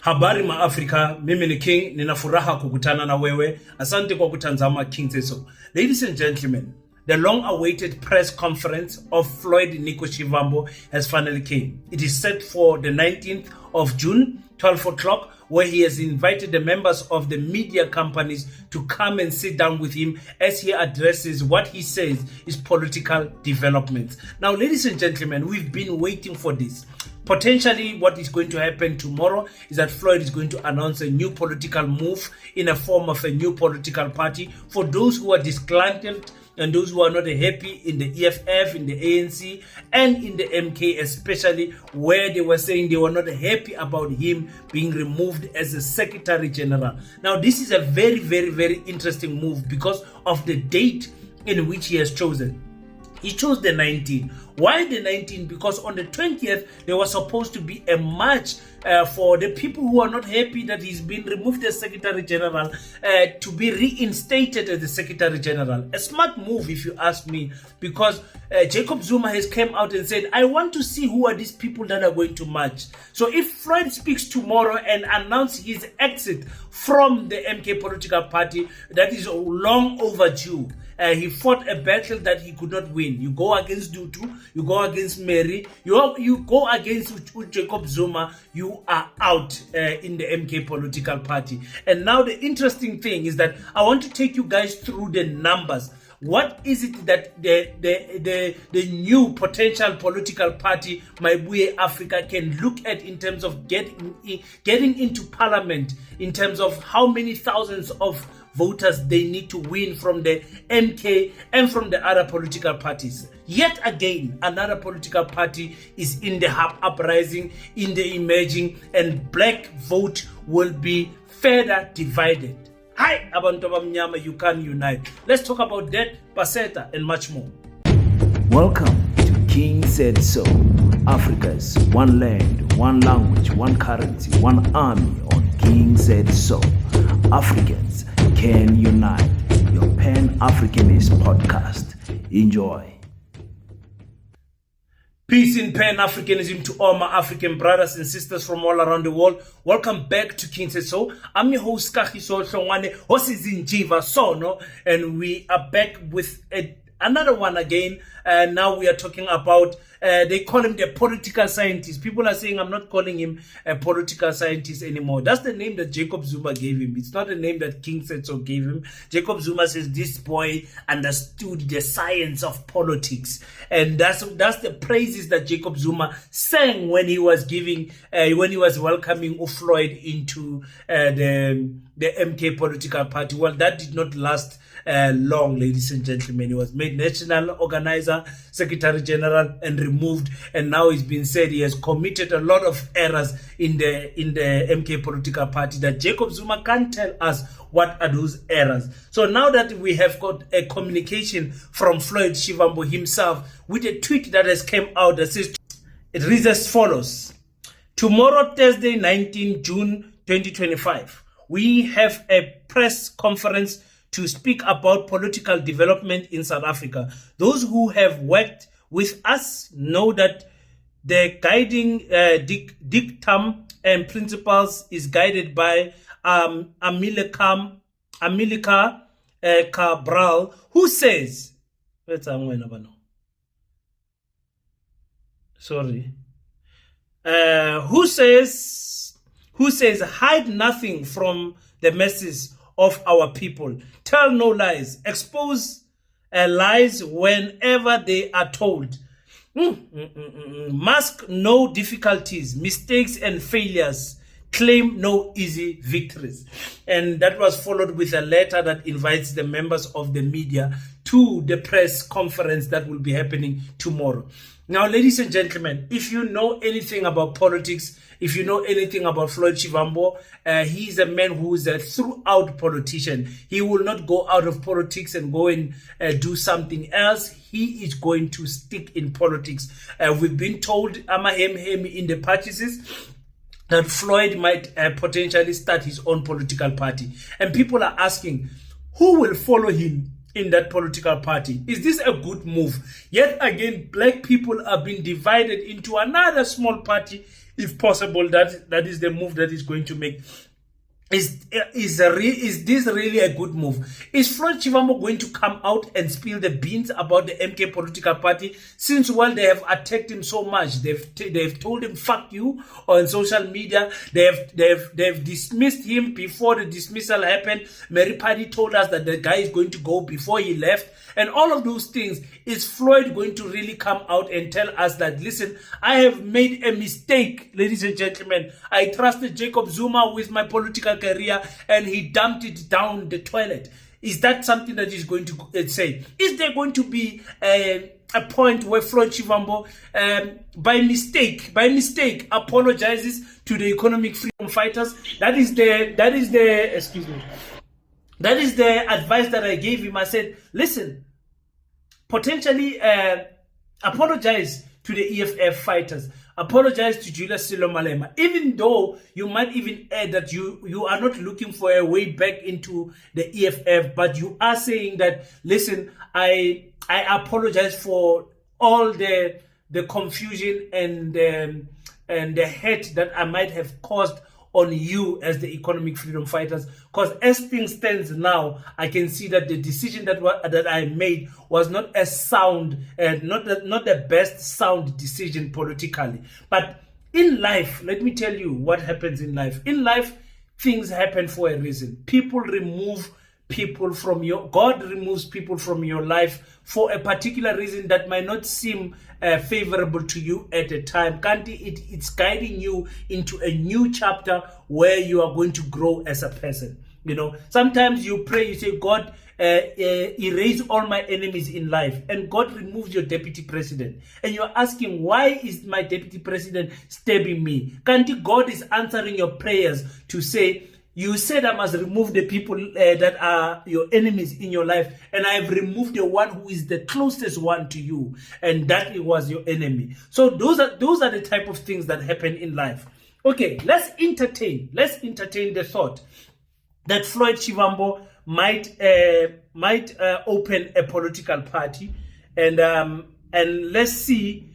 Habari ma Africa, mimi ni King, ninafuraha kukutana na wewe. Asante kwa kutazama King Seso. Ladies and gentlemen, the long-awaited press conference of Floyd Shivambu has finally came. It is set for the 19th of June, 12 o'clock, where he has invited the members of the media companies to come and sit down with him as he addresses what he says is political developments. Now, ladies and gentlemen, we've been waiting for this. Potentially, what is going to happen tomorrow is that Floyd is going to announce a new political move in a form of a new political party for those who are disgruntled and those who are not happy in the EFF, in the ANC, and in the MK, especially where they were saying they were not happy about him being removed as a Secretary General. Now, this is a very, very, very interesting move because of the date in which he has chosen. He chose the 19th. Why the 19th? Because on the 20th, there was supposed to be a march for the people who are not happy that he's been removed as Secretary General to be reinstated as the Secretary General. A smart move, if you ask me, because Jacob Zuma has come out and said, I want to see who are these people that are going to march. So if Floyd speaks tomorrow and announces his exit from the MK political party, that is long overdue. He fought a battle that he could not win. You go against Dutu, you go against Mary, you go against Jacob Zuma, you are out in the MK political party. And now the interesting thing is that I want to take you guys through the numbers. What is it that the new potential political party, Maibuye Africa, can look at in terms of getting into parliament, in terms of how many thousands of voters they need to win from the MK and from the other political parties? Yet again, another political party is in the uprising, in the emerging, and black vote will be further divided. Hi, abantu abamnyama, you can unite. Let's talk about that, Paseta, and much more. Welcome to King Said So, Africa's one land, one language, one currency, one army on King Said So. Africans can unite. Your Pan-Africanist podcast. Enjoy. Peace in Pan-Africanism to all my African brothers and sisters from all around the world. Welcome back to King Said So. I'm your host, Kahiso Hlongwane, Hosizinjiva Sono, and we are back with another one again. Now we are talking about, they call him the political scientist. People are saying I'm not calling him a political scientist anymore. That's the name that Jacob Zuma gave him. It's not the name that King Said So gave him. Jacob Zuma says this boy understood the science of politics. And that's the praises that Jacob Zuma sang when he was welcoming Floyd into the MK political party. Well, that did not last long, ladies and gentlemen. He was made national organizer, Secretary General, and removed. And now it's been said he has committed a lot of errors in the MK political party that Jacob Zuma can't tell us what are those errors. So now that we have got a communication from Floyd Shivambu himself with a tweet that has come out that says, it reads as follows. Tomorrow, Thursday, 19 June 2025, we have a press conference to speak about political development in South Africa. Those who have worked with us know that the guiding dictum and principles is guided by Amilcar Cabral, who says, who says, hide nothing from the masses of our people. Tell no lies. Expose lies whenever they are told. Mask no difficulties, mistakes, and failures. Claim no easy victories. And that was followed with a letter that invites the members of the media to the press conference that will be happening tomorrow. Now, ladies and gentlemen, if you know anything about politics, if you know anything about Floyd Shivambu, he is a man who is a throughout politician. He will not go out of politics and go and do something else. He is going to stick in politics. We've been told, Amahem in the purchases, that Floyd might potentially start his own political party. And people are asking, who will follow him in that political party? Is this a good move? Yet again, black people are being divided into another small party if possible, that is the move that he's going to make. Is this really a good move? Is Floyd Shivambu going to come out and spill the beans about the MK political party? Since, well, they have attacked him so much, they've told him fuck you on social media. They've dismissed him before the dismissal happened. Mary Paddy told us that the guy is going to go before he left, and all of those things. Is Floyd going to really come out and tell us that, listen, I have made a mistake, ladies and gentlemen. I trusted Jacob Zuma with my political career and he dumped it down the toilet? Is that something that he's going to say? Is there going to be a point where Floyd Shivambu by mistake apologizes to the economic freedom fighters? That is the advice that I gave him. I said, listen, potentially apologize to the EFF fighters. Apologize to Julius Silo Malema, even though you might even add that you are not looking for a way back into the EFF, but you are saying that, listen, I apologize for all the confusion and the hate that I might have caused on you as the economic freedom fighters. Because as things stands now, I can see that the decision that I made was not as sound, not the best sound decision politically. But in life, let me tell you what happens in life. In life, things happen for a reason. People remove people from God removes people from your life for a particular reason that might not seem favorable to you at the time. It's guiding you into a new chapter where you are going to grow as a person. You know, sometimes you pray, you say, God, erase all my enemies in life, and God removes your deputy president, and you're asking, why is my deputy president stabbing me? God is answering your prayers to say, you said I must remove the people that are your enemies in your life, and I have removed the one who is the closest one to you, and that it was your enemy. So those are the type of things that happen in life. Okay, let's entertain the thought that Floyd Shivambu might open a political party, and let's see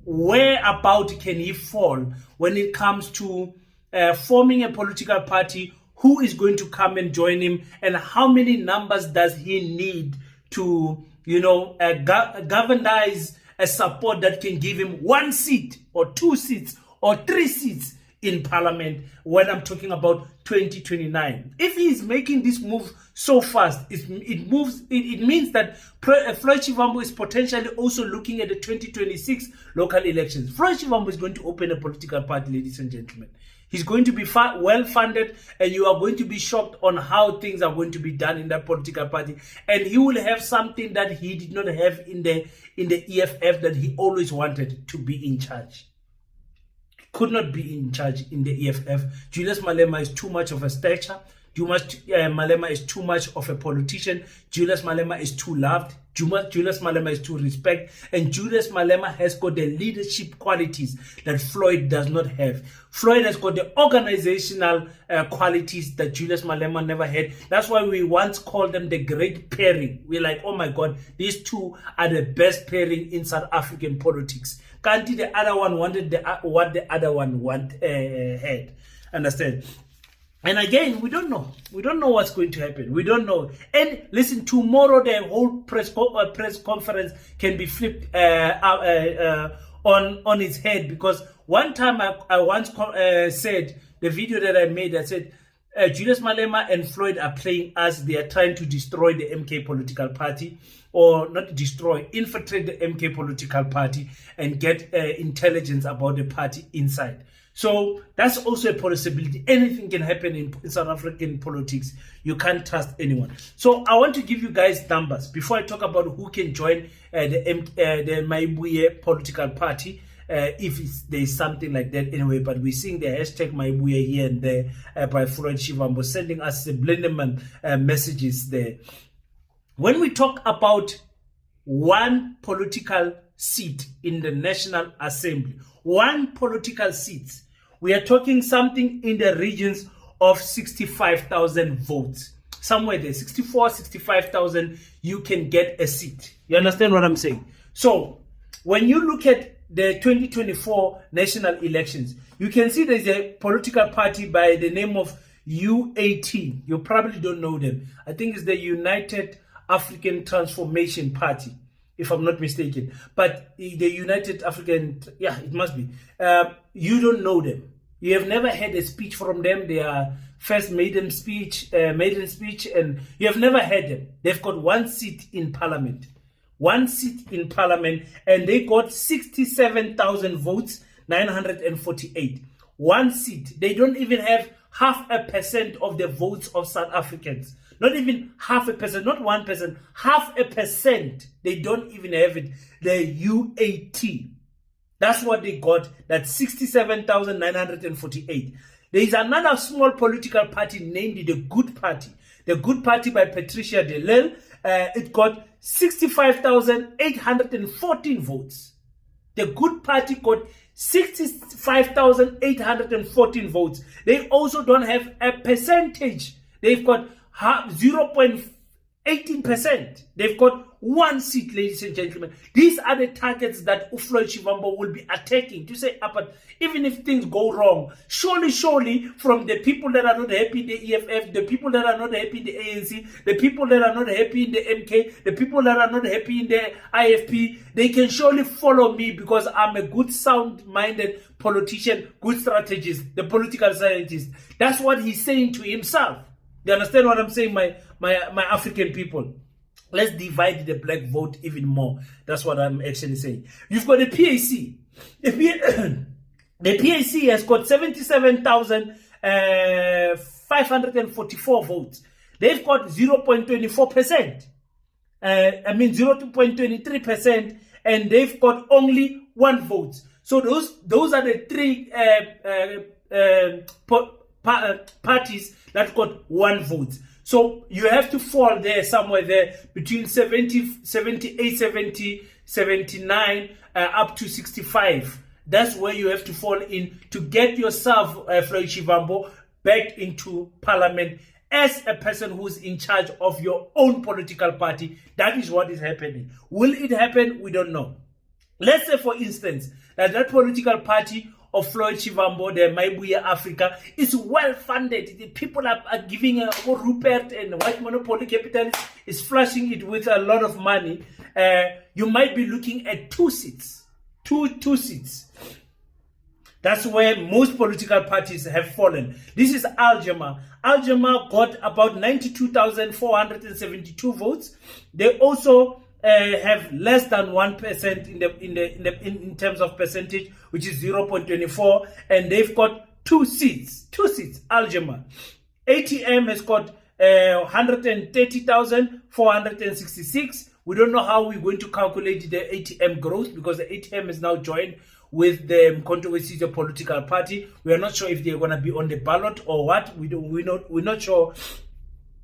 where about can he fall when it comes to forming a political party. Who is going to come and join him, and how many numbers does he need to, galvanize a support that can give him 1 seat or 2 seats or 3 seats in parliament when I'm talking about 2029. If he is making this move so fast, it means that Floyd Shivambu is potentially also looking at the 2026 local elections. Floyd Shivambu is going to open a political party, ladies and gentlemen. He's going to be well funded, and you are going to be shocked on how things are going to be done in that political party. And he will have something that he did not have in the EFF, that he always wanted, to be in charge. Could not be in charge in the EFF. Julius Malema is too much of a stature. Malema is too much of a politician. Julius Malema is too loved. Julius Malema is too respect. And Julius Malema has got the leadership qualities that Floyd does not have. Floyd has got the organizational qualities that Julius Malema never had. That's why we once called them the great pairing. We're like, oh my God, these two are the best pairing in South African politics. Kanti, the other one wanted what the other one had. Understand? And again, we don't know. We don't know what's going to happen. We don't know. And listen, tomorrow the whole press conference can be flipped on its head, because one time I once said, the video that I made, I said, Julius Malema and Floyd are playing us. They are trying to destroy the MK political party, or not destroy, infiltrate the MK political party and get intelligence about the party inside. So that's also a possibility. Anything can happen in South African politics. You can't trust anyone. So I want to give you guys numbers before I talk about who can join the Maibuye political party, if there's something like that anyway. But we're seeing the hashtag Maibuye here and there by Floyd Shivambu, sending us subliminal messages there. When we talk about one political seat in the National Assembly, one political seat, we are talking something in the regions of 65,000 votes. Somewhere there, 65,000, you can get a seat. You understand what I'm saying? So when you look at the 2024 national elections, you can see there's a political party by the name of UAT. You probably don't know them. I think it's the United African Transformation Party, if I'm not mistaken. But the United African, yeah, it must be. You don't know them. You have never had a speech from them. Their first maiden speech, and you have never heard them. They've got one seat in parliament. One seat in parliament, and they got 67,000 votes, 948. One seat. They don't even have 0.5% of the votes of South Africans. Not even 0.5%, not 1%, 0.5%. They don't even have it. The UAT. That's what they got. That's 67,948. There is another small political party named the Good Party. The Good Party by Patricia de Lille. It got 65,814 votes. The Good Party got 65,814 votes. They also don't have a percentage. They've got 0.18%. They've got one seat, ladies and gentlemen. These are the targets that Floyd Shivambu will be attacking to say, but even if things go wrong, surely from the people that are not happy in the EFF, the people that are not happy in the ANC, the people that are not happy in the MK, the people that are not happy in the IFP, they can surely follow me because I'm a good, sound-minded politician, good strategist, the political scientist. That's what he's saying to himself. You understand what I'm saying, my African people? Let's divide the black vote even more. That's what I'm actually saying. You've got the PAC. The PAC has got 77,544 votes. They've got 0.24%. 0.23%, and they've got only one vote. So those are the three parties that got one vote. So you have to fall there somewhere there between 78, 70, 79 up to 65. That's where you have to fall in to get yourself, Floyd Shivambu, back into parliament as a person who's in charge of your own political party. That is what is happening. Will it happen? We don't know. Let's say, for instance, that political party of Floyd Shivambu, the Maibuya Africa, is well funded. The people are giving Rupert and white monopoly capital is flushing it with a lot of money. You might be looking at two seats. Two seats. That's where most political parties have fallen. This is Al-Jama. Al-Jama got about 92,472 votes. They also have less than 1% in terms of percentage, which is 0.24, and they've got two seats. Al-Jama. ATM has got 130,466. We don't know how we're going to calculate the ATM growth because the ATM is now joined with the controversies of political party. We are not sure if they're going to be on the ballot or what. We're not sure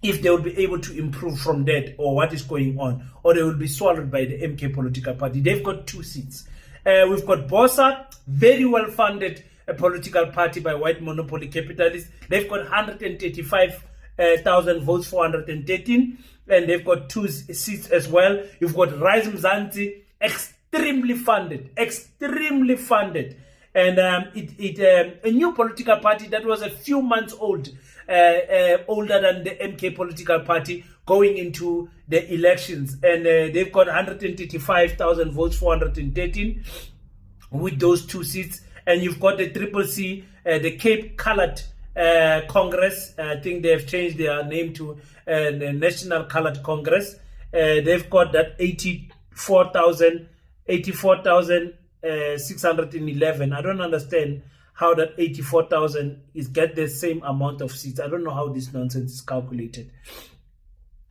if they will be able to improve from that or what is going on, or they will be swallowed by the MK political party. They've got two seats. We've got Bosa, very well-funded political party by white monopoly capitalists. They've got 135,000 votes, 413, and they've got two seats as well. You've got Rise Mzansi, extremely funded. And a new political party that was a few months old, older than the MK political party, going into the elections. And they've got 135,000 votes, 413 with those two seats. And you've got the Triple C, the Cape Colored Congress. I think they've changed their name to the National Colored Congress. They've got that 84,611. I don't understand how that 84,000 is get the same amount of seats. I don't know how this nonsense is calculated.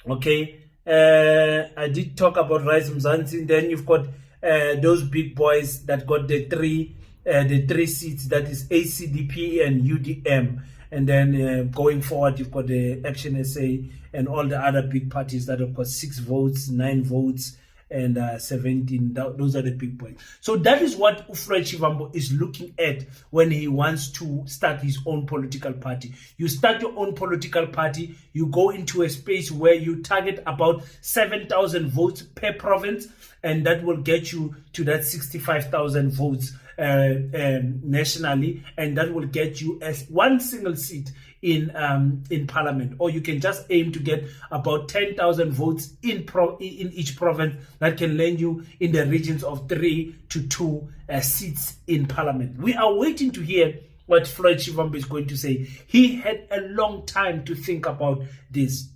Okay, I did talk about Rise Mzansi. Then you've got those big boys that got the three seats. That is ACDP and UDM. And then going forward, you've got the Action SA and all the other big parties that have got 6 votes, 9 votes, and 17. Those are the big points. So that is what Floyd Shivambu is looking at when he wants to start his own political party. You start your own political party, you go into a space where you target about 7,000 votes per province, and that will get you to that 65,000 votes nationally, and that will get you as one single seat in parliament. Or you can just aim to get about 10,000 votes in each province. That can land you in the regions of 3 to 2 seats in parliament. We are waiting to hear what Floyd Shivambu is going to say. He had a long time to think about this,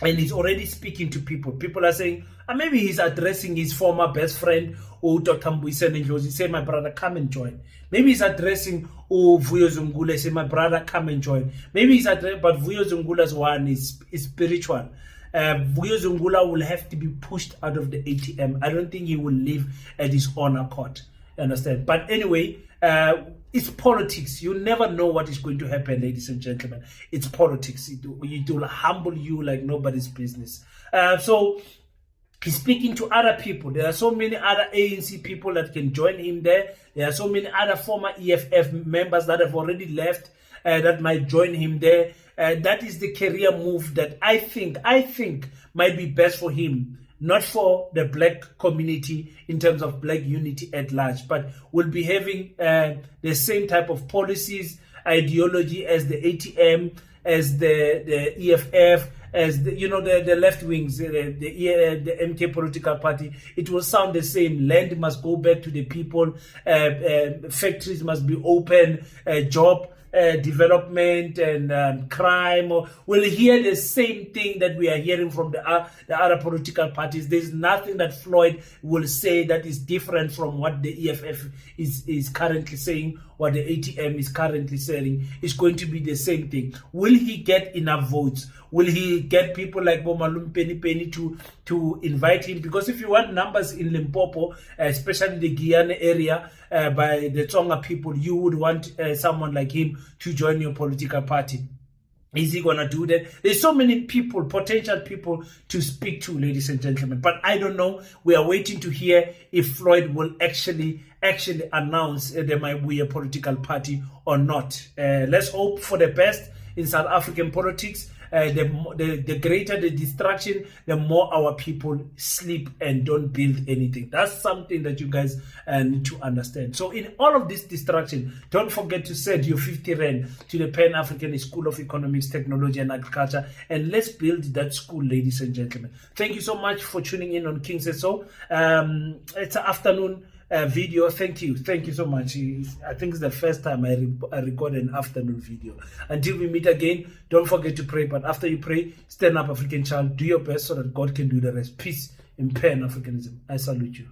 and he's already speaking to people. People are saying, maybe he's addressing his former best friend, Dr. Mbuyiseni Ndlozi, say, my brother, come and join. Maybe he's addressing Vuyo Zungula, say, my brother, come and join. Maybe he's addressing, but Vuyo Zungula's one is spiritual. Vuyo Zungula will have to be pushed out of the ATM. I don't think he will leave at his own accord. You understand? But anyway, it's politics. You never know what is going to happen, ladies and gentlemen. It's politics. It will humble you like nobody's business. So he's speaking to other people. There are so many other ANC people that can join him there. There are so many other former EFF members that have already left that might join him there. That is the career move that I think might be best for him. Not for the black community in terms of black unity at large, but will be having the same type of policies, ideology as the ATM, as the EFF, as the left wings, the MK political party. It will sound the same. Land must go back to the people. Factories must be open. Job development and crime. We'll hear the same thing that we are hearing from the other political parties. There's nothing that Floyd will say that is different from what the EFF is currently saying, what the ATM is currently saying. It's going to be the same thing. Will he get enough votes? Will he get people like Bomalum Penny to invite him? Because if you want numbers in Limpopo, especially the Guyana area, by the Tsonga people, you would want someone like him to join your political party. Is he going to do that? There's so many people, potential people to speak to, ladies and gentlemen. But I don't know. We are waiting to hear if Floyd will actually announce there might be a political party or not. Let's hope for the best in South African politics. The greater the distraction, the more our people sleep and don't build anything. That's something that you guys need to understand. So in all of this distraction, don't forget to send your 50 Rand to the Pan-African School of Economics, Technology and Agriculture, and let's build that school, ladies and gentlemen. Thank you so much for tuning in on King Said So. It's an afternoon video. Thank you so much. I think it's the first time I record an afternoon video. Until we meet again, don't forget to pray. But after you pray, stand up, African child. Do your best so that God can do the rest. Peace and Pan-Africanism. I salute you.